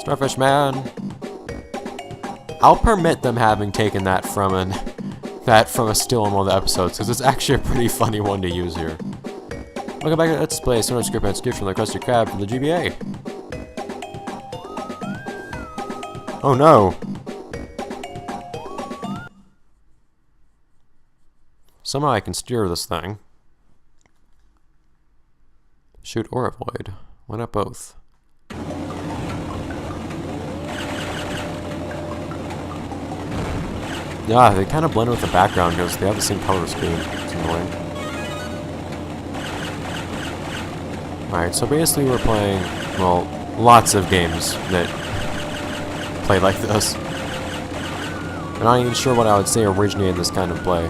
Starfish Man. I'll permit them having taken that from a still in one of the episodes, because it's actually a pretty funny one to use here. Welcome back to Let's Play Sonar Script Execution from the Krusty Krab from the GBA. Oh no! Somehow I can steer this thing. Shoot or avoid. Why not both? Yeah, they kind of blend with the background because they have the same color scheme. It's annoying. Alright, so basically we're playing, well, lots of games that play like this. I'm not even sure what I would say originated this kind of play.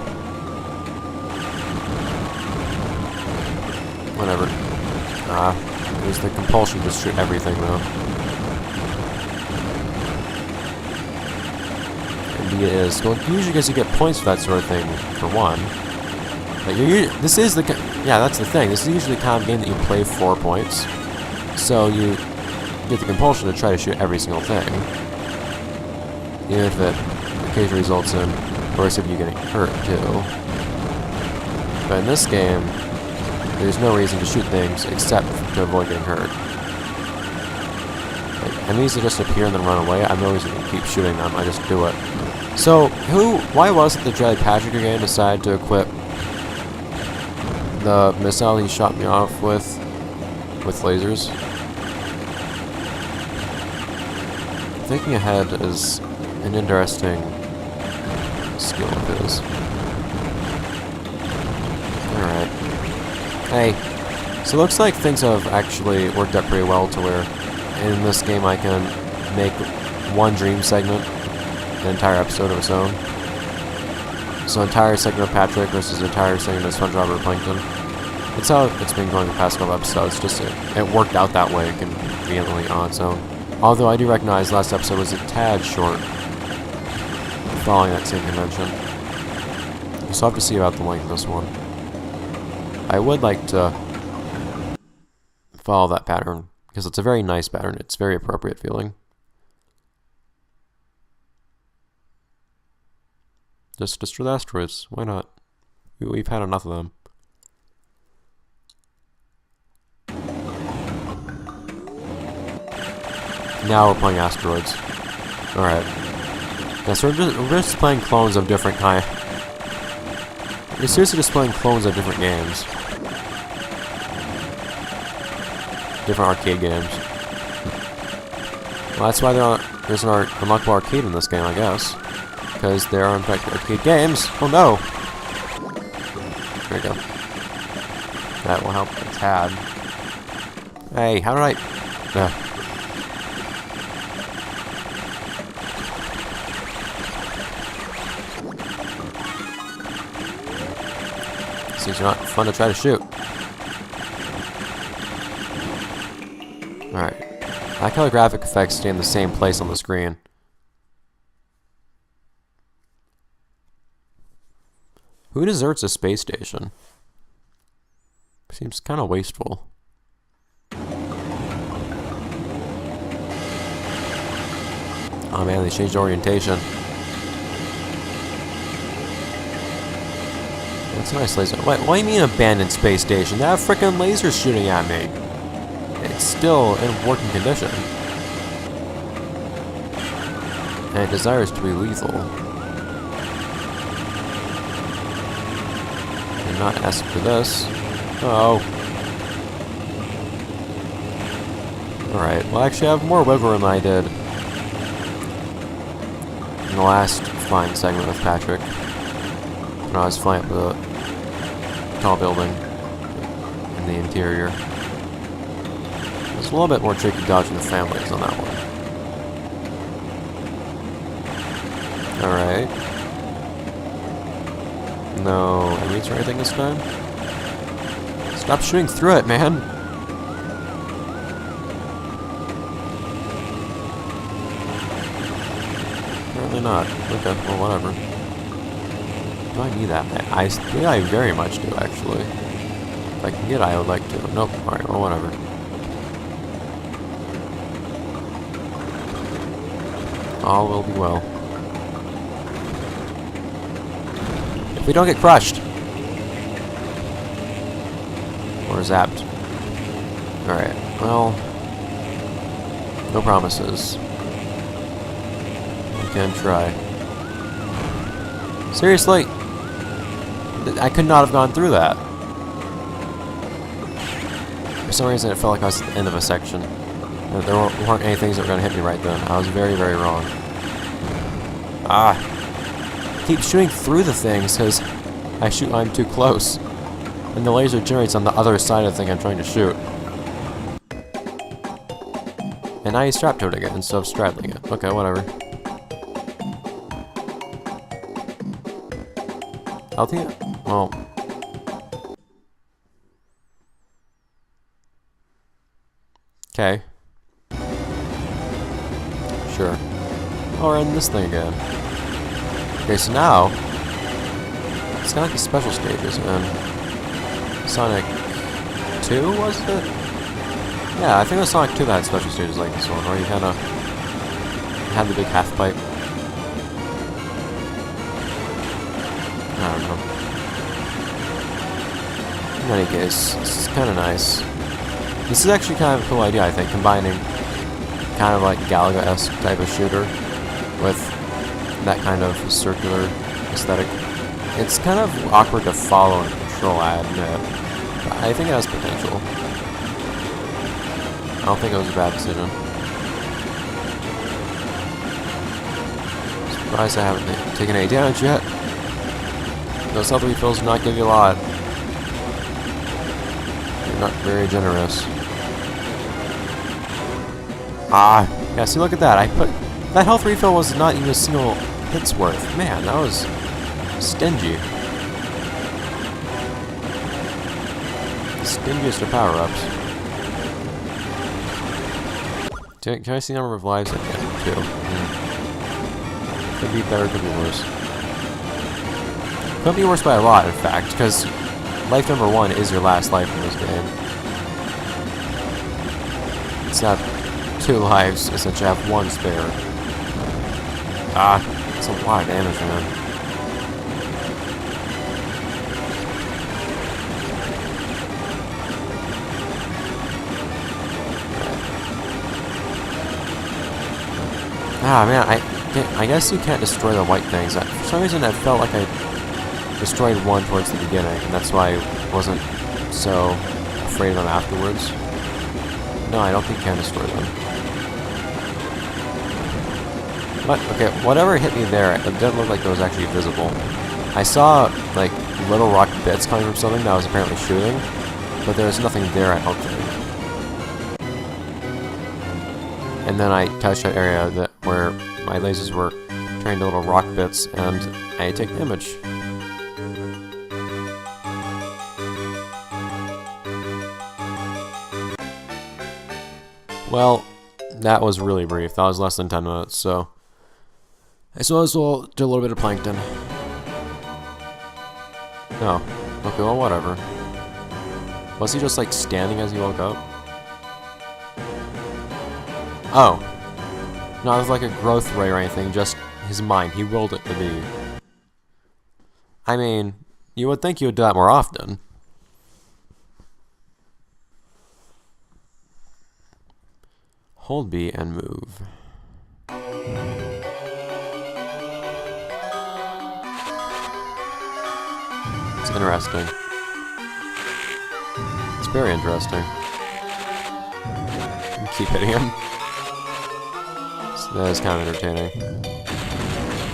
Whatever. There's the compulsion to shoot everything though. Indeed it is. Well, usually because you get points for that sort of thing, for one. Like this is the... Yeah, that's the thing. This is usually the kind of game that you play for points. So you get the compulsion to try to shoot every single thing. Even if it occasionally results in, of course, if you getting hurt too. But in this game, there's no reason to shoot things except to avoid getting hurt. Like, enemies that just appear and then run away, I have no reason to keep shooting them, I just do it. So, why was it that Dread Patrick again decided to equip the missile he shot me off with lasers? Thinking ahead is an interesting skill of his. Alright. Hey, so it looks like things have actually worked out pretty well to where in this game I can make one dream segment an entire episode of its own. So entire segment of Patrick versus entire segment of Spongebob or Plankton. That's how it's been going the past couple episodes, just it worked out that way conveniently on its own. Although I do recognize last episode was a tad short, following that same convention. So I'll have to see about the length of this one. I would like to follow that pattern, because it's a very nice pattern. It's very appropriate feeling. Just destroy the asteroids. Why not? We've had enough of them. Now we're playing Asteroids. Alright. Yeah, so we're just playing clones of different kind. We're seriously just playing clones of different games. Different arcade games. Well, that's why there's an unlockable arcade in this game, I guess. Because there are, in fact, arcade games. Oh no! There we go. That will help a tad. Hey, how did I... These are not fun to try to shoot. Alright. I like how the graphic effects stay in the same place on the screen. Who deserts a space station? Seems kind of wasteful. Oh man, they changed orientation. That's a nice laser. What do you mean abandoned space station? They have frickin' lasers shooting at me. It's still in working condition. And it desires to be lethal. And not ask for this. Uh-oh. Alright, well actually I have more wiggle room than I did in the last flying segment with Patrick. When I was flying up the tall building in the interior. It's a little bit more tricky dodging the families on that one. Alright. No enemies or anything this time? Stop shooting through it, man! Apparently not. Okay, well whatever. Do I need that? I think I very much do, actually. If I can get it, I would like to. Nope. Alright, well, whatever. All will be well. If we don't get crushed! Or zapped. Alright, well... no promises. We can try. Seriously! I could not have gone through that. For some reason it felt like I was at the end of a section. There weren't any things that were going to hit me right then. I was very, very wrong. Ah! I keep shooting through the things because I'm too close. And the laser generates on the other side of the thing I'm trying to shoot. And now he's strapped to it again instead of straddling it. Okay, whatever. I'll think it. Well. Okay. Sure. Oh, we're in this thing again. Okay, so now it's kind of like the special stages, and Sonic 2, was it? Yeah, I think it was Sonic 2 that had special stages like this one, where you kind of had the big half pipe. I don't know. In any case, this is kind of nice. This is actually kind of a cool idea, I think, combining kind of like Galaga-esque type of shooter with that kind of circular aesthetic. It's kind of awkward to follow and control, I admit, but I think it has potential. I don't think it was a bad decision. Surprised I haven't taken any damage yet. Those health refills do not give you a lot. They're not very generous. Ah, yeah, see, look at that. That health refill was not even a single hit's worth. Man, that was stingy. The stingiest of power-ups. Can I see the number of lives? I can, too. Could be better, could be worse. Could be worse by a lot, in fact, because life number 1 is your last life in this game. It's not 2 lives, it's that you have 1 spare. Ah, it's a lot of damage, man. Ah, man, I guess you can't destroy the white things. For some reason, I felt like I destroyed one towards the beginning, and that's why I wasn't so afraid of them afterwards. No, I don't think you can destroy them. But, okay, whatever hit me there, it didn't look like it was actually visible. I saw, like, little rock bits coming from something that I was apparently shooting, but there was nothing there, I don't think. And then I touched that area where my lasers were turning to little rock bits, and I take damage. Well, that was really brief. That was less than 10 minutes, so I suppose we'll do a little bit of Plankton. No. Okay, well, whatever. Was he just, like, standing as he woke up? Oh. Not with, like, a growth ray or anything, just his mind. He willed it to be. I mean, you would think you would do that more often. Hold B and move. It's interesting. It's very interesting. Keep hitting him. So that is kind of entertaining.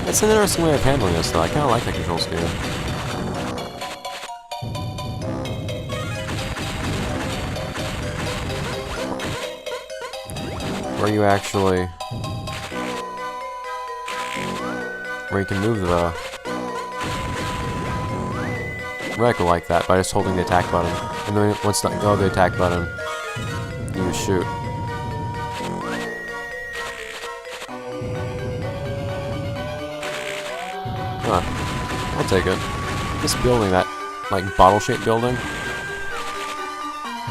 It's an interesting way of handling this, though. I kind of like the control scheme. Where you actually... where you can move the... reticle like that by just holding the attack button. And then once you let go of the attack button, you shoot. Huh. I'll take it. This building, that, like, bottle-shaped building.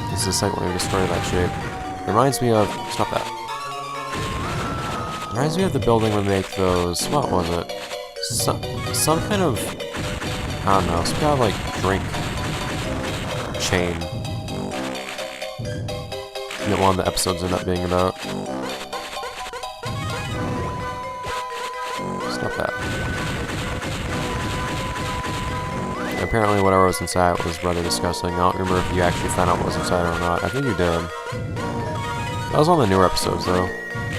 This is the second one we destroyed that shape. Reminds me of... stop that. Reminds me of the building we make those, what was it? Some kind of, I don't know, some kind of like drink chain. That one of the episodes end up being about. Stop that. Apparently whatever was inside was rather disgusting. I don't remember if you actually found out what was inside or not. I think you did. That was one of the newer episodes though.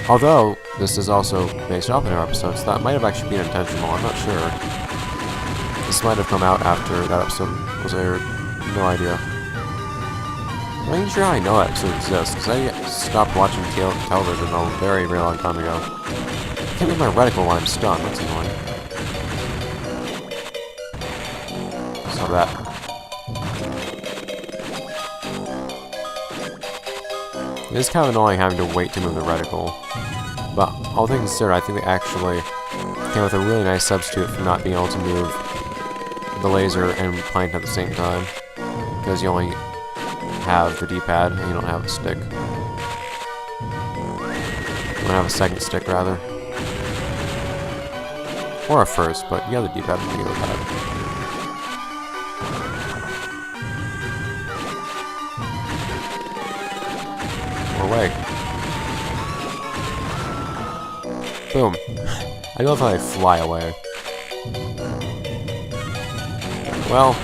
Although, this is also based off of newer episodes, that might have actually been intentional, I'm not sure. This might have come out after that episode was aired. No idea. I'm not even sure how I know that episode exists, because I stopped watching television a very, very long time ago. I can't move my reticle while I'm stunned, that's annoying. Stop that. It is kind of annoying having to wait to move the reticle. But, all things considered, I think they actually came with a really nice substitute for not being able to move the laser and Plankton at the same time. Because you only have the D-pad, and you don't have a stick. You don't have a second stick, rather. Or a first, but you have the D-pad and the pad. Or away. Boom. I love how they fly away. Well,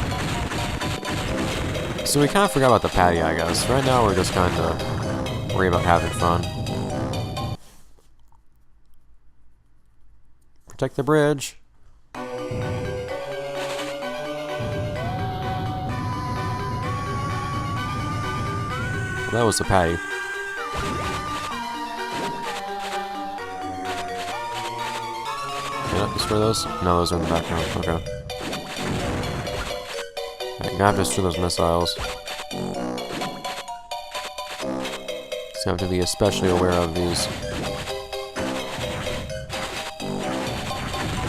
so we kind of forgot about the patty, I guess. Right now we're just kind of worried about having fun. Protect the bridge. That was the patty. Yeah, destroy those? No, those are in the background. Okay. I'm gonna have to destroy those missiles. So I have to be especially aware of these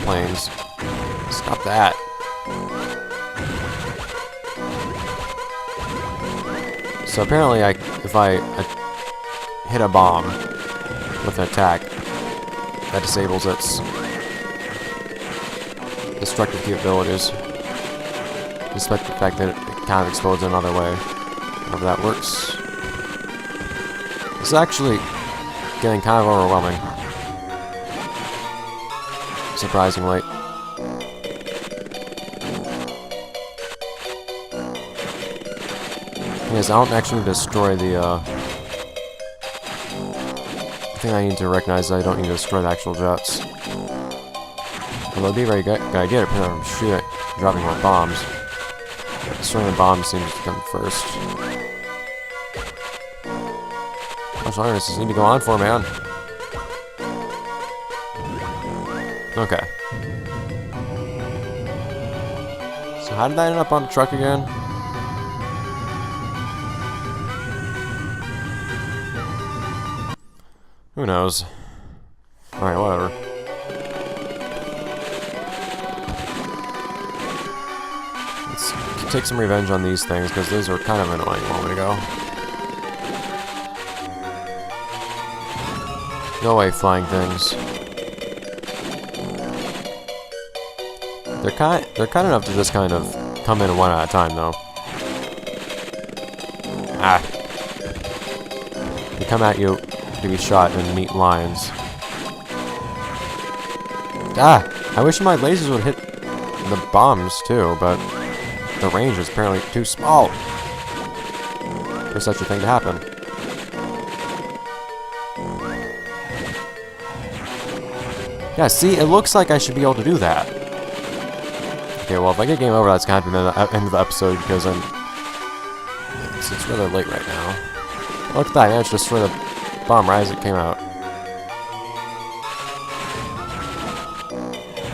planes. Stop that. So apparently, if I hit a bomb with an attack, that disables its destructive capabilities, despite the fact that it kind of explodes in another way. However that works. This is actually getting kind of overwhelming. Surprisingly. Yes, I don't actually destroy the, I think I need to recognize that I don't need to destroy the actual jets. Although it'd be a very good idea to put on dropping more bombs. Destroying the bombs seems to come first. How much longer does this need to go on for, man? Okay. So how did that end up on the truck again? Who knows? Alright, whatever. Let's take some revenge on these things, because those are kind of annoying a moment ago. Go away, flying things. They're kind enough to just kind of come in one at a time, though. Ah. They come at you to be shot in neat lines. Ah! I wish my lasers would hit the bombs, too, but the range is apparently too small for such a thing to happen. Yeah, see, it looks like I should be able to do that. Okay, well, if I get game over, that's kind of the end of the episode, because it's rather late right now. Look at that, I managed to destroy the bomb right as it came out.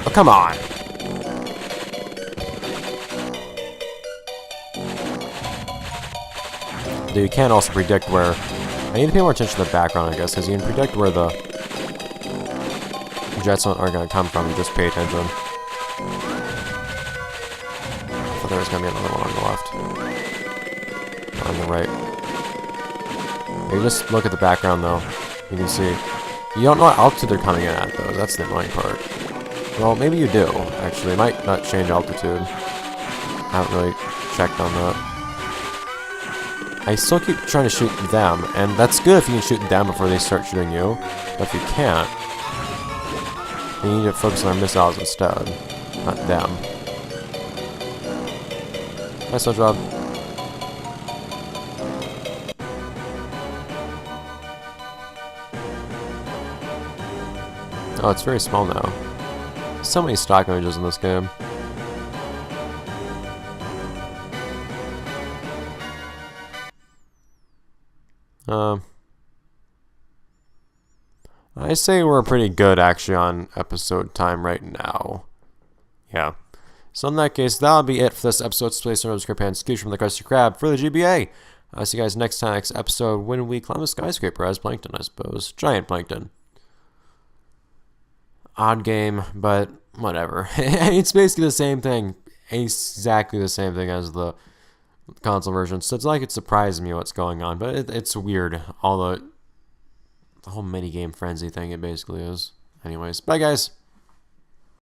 Oh, come on! Though you can also predict where... I need to pay more attention to the background, I guess, because you can predict where the jets are going to come from. You just pay attention. I thought there was going to be another one on the left. On the right. If you just look at the background, though, you can see You don't know what altitude they're coming in at, though. That's the annoying part. Well, maybe you do, actually. It might not change altitude. I haven't really checked on that. I still keep trying to shoot them, and that's good if you can shoot them before they start shooting you. But if you can't, you need to focus on our missiles instead, not them. Nice job. Oh, it's very small now. So many stock images in this game. I say we're pretty good actually on episode time right now. Yeah. So in that case, that'll be it for this episode. Space from the Krusty Krab for the GBA. I'll see you guys next time, next episode, when we climb a skyscraper as Plankton, I suppose. Giant Plankton. Odd game, but whatever. It's basically the same thing. Exactly the same thing as the console version. So it's like it surprised me what's going on, but it's weird. All the whole minigame frenzy thing, it basically is. Anyways, bye guys.